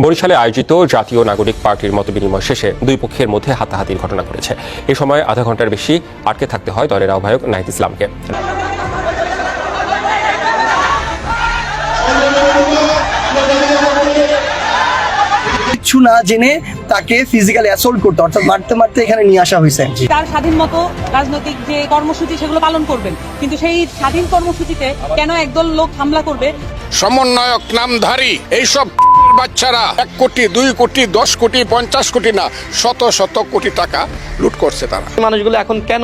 বরিশালে আয়োজিত জাতীয় নাগরিক পার্টির মতবিনিময় শেষে দুই পক্ষের মধ্যে হাতাহাতির ঘটনা ঘটেছে। এ সময় আধা ঘন্টার বেশি আটকে থাকতে হয় দলের আহ্বায়ক নাহিদ ইসলামকে। কিছু না জেনে তাকে ফিজিক্যালি অ্যাসল্ট করতে, অর্থাৎ মারতে মারতে এখানে নিয়ে আসা হয়েছে। তার স্বাধীন মতো রাজনৈতিক যে কর্মসূচি সেগুলো পালন করবেন, কিন্তু সেই স্বাধীন কর্মসূচিতে কেন একদল লোক হামলা করবে? সমন্বয়ক নামধারী এইসব বাচ্চারা 1 কোটি 2 কোটি 10 কোটি 50 কোটি না শত শত কোটি টাকা লুট করছে তারা। মানুষগুলো এখন কেন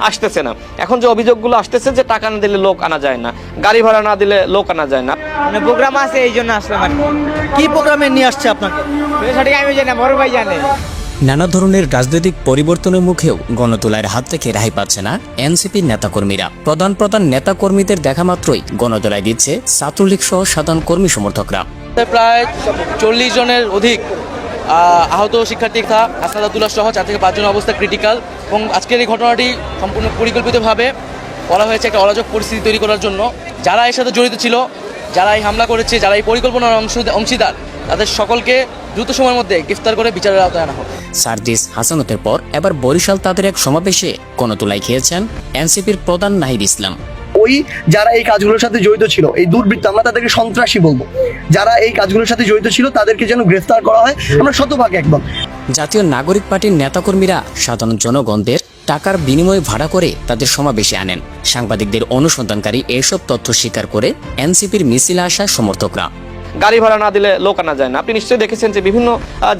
আসতেছে না? এখন যে অভিযোগগুলো আসতেছে যে টাকা না দিলে লোক আনা যায় না, গাড়ি ভাড়া না দিলে লোক আনা যায় না। মানে প্রোগ্রাম আছে এই জন্য আসলাম। কি প্রোগ্রামে নিয়ে আসছে আপনাকে? সঠিক আমি জানি না, বড় ভাই জানে। নানা ধরনের রাজনৈতিক পরিবর্তনের মুখেও গণতোলার হাত থেকে রেহাই পাচ্ছে না এনসিপির নেতাকর্মীরা। প্রধান নেতাকর্মীদের দেখা মাত্রই গণতোলায় দিচ্ছে ছাত্রলীগ সহ সাধারণ কর্মী সমর্থকরা। প্রায় 40 জনের অধিক আহত শিক্ষার্থী হাসনাত আব্দুল্লাহ সহ 4 থেকে 5 জনের অবস্থা ক্রিটিক্যাল। এবং আজকের এই ঘটনাটি সম্পূর্ণ পরিকল্পিতভাবে বলা হয়েছে একটা অরাজক পরিস্থিতি তৈরি করার জন্য। যারা এর সাথে জড়িত ছিল, যারা এই হামলা করেছে, যারা এই পরিকল্পনার অংশীদার, তাদের সকলকে দ্রুত সময়ের মধ্যে গ্রেফতার করে বিচারের আওতায় আনা হবে। সার্জিস হাসানতের পর এবার বরিশাল তাদের এক সমাবেশে গণতোলায় খেয়েছেন এনসিপির প্রধান নাহিদ ইসলাম। ওই যারা এই কাজগুলোর সাথে জড়িত ছিল, এই দুর্বৃত্ত, আমরা তাদেরকে সন্ত্রাসী বলবো, যারা এই কাজগুলোর সাথে জড়িত ছিল তাদেরকে যেন গ্রেফতার করা হয়, আমরা শতভাগ একদম। জাতীয় নাগরিক পার্টির নেতাকর্মীরা সাধারণ জনগণদের টাকার বিনিময়ে ভাড়া করে তাদের সমাবেশে আনেন। সাংবাদিকদের অনুসন্ধানকারী এসব তথ্য স্বীকার করে এনসিপির মিছিলে আসা সমর্থকরা। গাড়ি ভাড়া না দিলে লোক আনা যায় না। আপনি নিশ্চয়ই দেখেছেন যে বিভিন্ন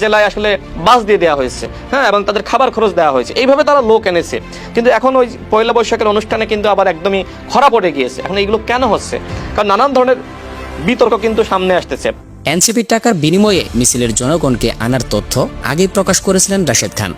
জেলায় আসলে বাস দিয়ে দেওয়া হয়েছে, হ্যাঁ, এবং তাদের খাবার খরচ দেওয়া হয়েছে। এইভাবে তারা লোক এনেছে। কিন্তু এখন ওই পয়লা বৈশাখের অনুষ্ঠানে কিন্তু আবার একদমই খরা পড়ে গিয়েছে। এখন এইগুলো কেন হচ্ছে? কারণ নানান ধরনের বিতর্ক কিন্তু সামনে আসতেছে। এনসিপির টাকার বিনিময়ে মিছিলের জনগণকে আনার তথ্য আগেই প্রকাশ করেছিলেন রাশেদ খান।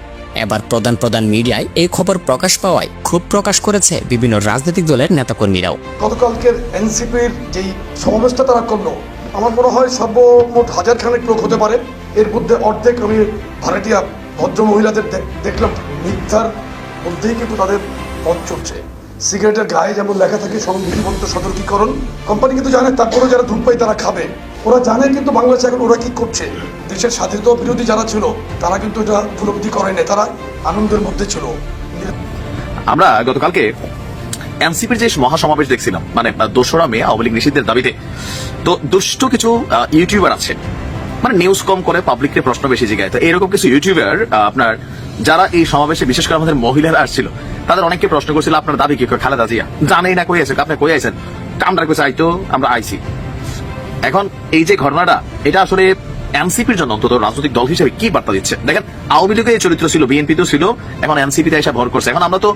এবার প্রধান মিডিয়ায় এই খবর প্রকাশ পাওয়ায় ক্ষোভ প্রকাশ করেছে বিভিন্ন রাজনৈতিক দলের নেতাকর্মীরাও। গতকালকের এনসিপির যেই সমাবেশটা তারা করলো, আমার মনে হয় সর্বমোট 1000 খানেক লোক হতে পারে। এর মধ্যে অর্ধেক আমি ভাড়াটিয়া ভদ্র মহিলাদের দেখলাম, মিথ্যার মধ্যেই কিন্তু তাদের পথ চলছে। সিগারেটের গায়ে যেমন লেখা থাকে সংবিধিবদ্ধ সতর্কীকরণ, কোম্পানি কিন্তু জানে, তারপরেও যারা ধূমপাই তারা খাবে। ওরা জানে কিন্তু বাংলাদেশে এখন ওরা কি করছে। দেশের স্বাধীনতা বিরোধী যারা ছিল তারা কিন্তু এটা উপলব্ধি করেনি, তারা আনন্দের মধ্যে ছিল। আমরা গতকালকে এনসিপির যে মহাসমাবেশ দেখছিলাম, মানে 2রা মে আওয়ামী লীগ নিষিদ্ধের দাবিতে, তো দুষ্ট কিছু ইউটিউবার আছে, মানে নিউজ কম করে পাবলিককে প্রশ্ন বেশি জিগায়। তো এরকম কিছু ইউটিউবার আপনার যারা এই সমাবেশে, বিশেষ করে আমাদের মহিলারা আসছিল, তাদের অনেককে প্রশ্ন করছিল আপনার দাবি কি? খালেদা জিয়া জানেই না কই আছে, আপনি কই আইছেন? কামরা কইছে আইতো, আমরা আইছি। এখন এই যে ঘটনাটা, এটা আসলে এনসিপির জন্য অন্তত রাজনৈতিক দল হিসেবে কি বার্তা দিচ্ছে? দেখেন, আওয়ামী লীগের এই চরিত্র ছিল, বিএনপিতেও ছিল, এখন এনসিপিতে এসে ভর করছে। এখন আমরা তো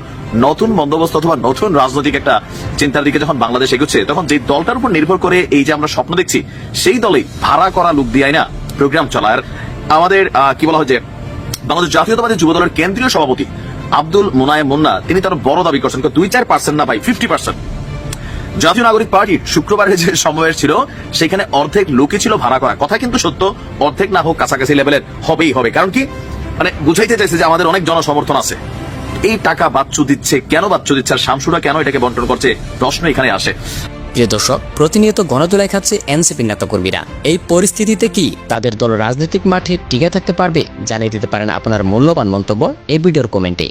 নতুন বন্দোবস্ত অথবা নতুন রাজনৈতিক একটা চিন্তার দিকে যখন বাংলাদেশ এগোচ্ছে, তখন যে দলটার উপর নির্ভর করে এই যে আমরা স্বপ্ন দেখছি, সেই দলেই ভাড়া করা লোক দিয়ে না প্রোগ্রাম চলার। আমাদের কি বলা হয় যে বাংলাদেশ জাতীয়তাবাদী যুব দলের কেন্দ্রীয় সভাপতি আব্দুল মোনায়েম মুন্না, তিনি তার বড় দাবি করছেন 2-4% না ভাই, 50%। জাতীয় নাগরিক পার্টির শুক্রবারের যে সমাবেশ ছিল, সেখানে অর্ধেক লোকই ছিল ভাড়া করা। কথা কিন্তু সত্য, অর্ধেক না হোক কাছাকাছি লেভেলের হবেই হবে। কারণ কি, মানে বুঝাইতে চাইছে যে আমাদের অনেক জনসমর্থন আছে। এই টাকা বাচ্চু দিচ্ছে, কেন বাচ্চু দিচ্ছে, আর শামসুরা কেন এটাকে বন্টন করছে, প্রশ্ন এখানে আসে। প্রিয় দর্শক, প্রতিনিয়ত গণতোলায় খাচ্ছে এনসিপির নেতাকর্মীরা। এই পরিস্থিতিতে কি তাদের দল রাজনৈতিক মাঠে টিকে থাকতে পারবে? জানিয়ে দিতে পারেন আপনার মূল্যবান মন্তব্য এই ভিডিওর কমেন্টে।